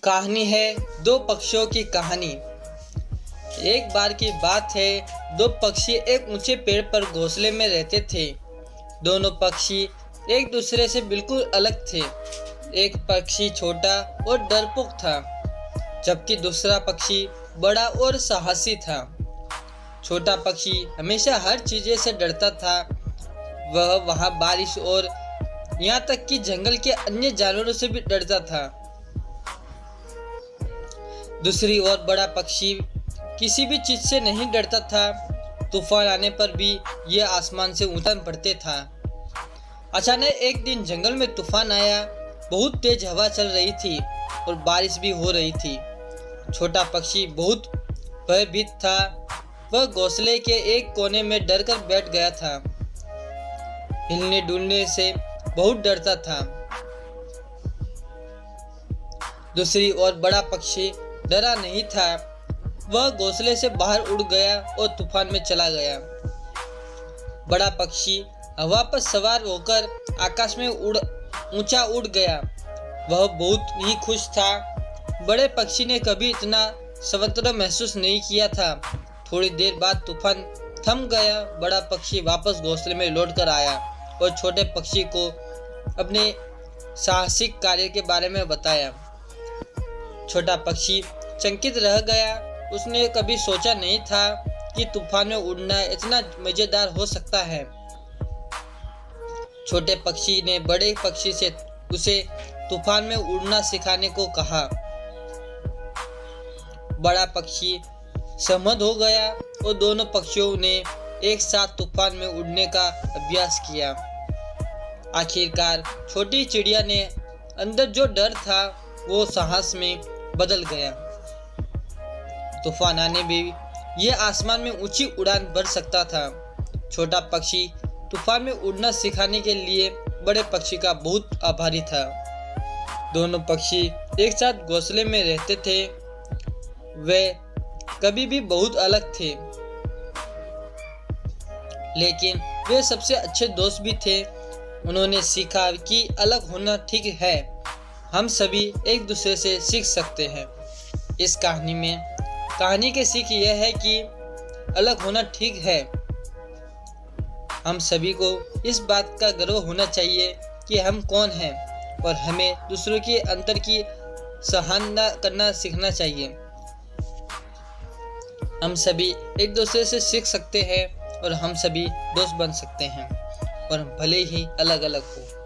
कहानी है दो पक्षियों की कहानी। एक बार की बात है, दो पक्षी एक ऊंचे पेड़ पर घोंसले में रहते थे। दोनों पक्षी एक दूसरे से बिल्कुल अलग थे। एक पक्षी छोटा और डरपोक था, जबकि दूसरा पक्षी बड़ा और साहसी था। छोटा पक्षी हमेशा हर चीज़ से डरता था। वह वहाँ बारिश और यहाँ तक कि जंगल के अन्य जानवरों से भी डरता था। दूसरी ओर बड़ा पक्षी किसी भी चीज से नहीं डरता था। तूफान आने पर भी यह आसमान से ऊंचा पड़ते था। अचानक एक दिन जंगल में तूफान आया। बहुत तेज हवा चल रही थी और बारिश भी हो रही थी। छोटा पक्षी बहुत भयभीत था। वह घोंसले के एक कोने में डर कर बैठ गया था। हिलने डुलने से बहुत डरता था। दूसरी ओर बड़ा पक्षी डरा नहीं था। वह घोंसले से बाहर उड़ गया और तूफान में चला गया। बड़ा पक्षी हवा पर सवार होकर आकाश में ऊंचा उड़ गया। वह बहुत ही खुश था। बड़े पक्षी ने कभी इतना स्वतंत्र महसूस नहीं किया था। थोड़ी देर बाद तूफान थम गया। बड़ा पक्षी वापस घोंसले में लौट कर आया और छोटे पक्षी को अपने साहसिक कार्य के बारे में बताया। छोटा पक्षी चकित रह गया। उसने कभी सोचा नहीं था कि तूफान में उड़ना इतना मजेदार हो सकता है। छोटे पक्षी ने बड़े पक्षी से उसे तूफान में उड़ना सिखाने को कहा। बड़ा पक्षी सहमत हो गया और दोनों पक्षियों ने एक साथ तूफान में उड़ने का अभ्यास किया। आखिरकार छोटी चिड़िया ने अंदर जो डर था वो साहस में बदल गया। तूफान आने में यह आसमान में ऊंची उड़ान भर सकता था। छोटा पक्षी तूफान में उड़ना सिखाने के लिए बड़े पक्षी का बहुत आभारी था। दोनों पक्षी एक साथ घोंसले में रहते थे। वे कभी भी बहुत अलग थे, लेकिन वे सबसे अच्छे दोस्त भी थे। उन्होंने सीखा कि अलग होना ठीक है। हम सभी एक दूसरे से सीख सकते हैं। इस कहानी की सीख यह है कि अलग होना ठीक है। हम सभी को इस बात का गर्व होना चाहिए कि हम कौन हैं और हमें दूसरों के अंतर की सराहना करना सीखना चाहिए। हम सभी एक दूसरे से सीख सकते हैं और हम सभी दोस्त बन सकते हैं, और भले ही अलग अलग हो।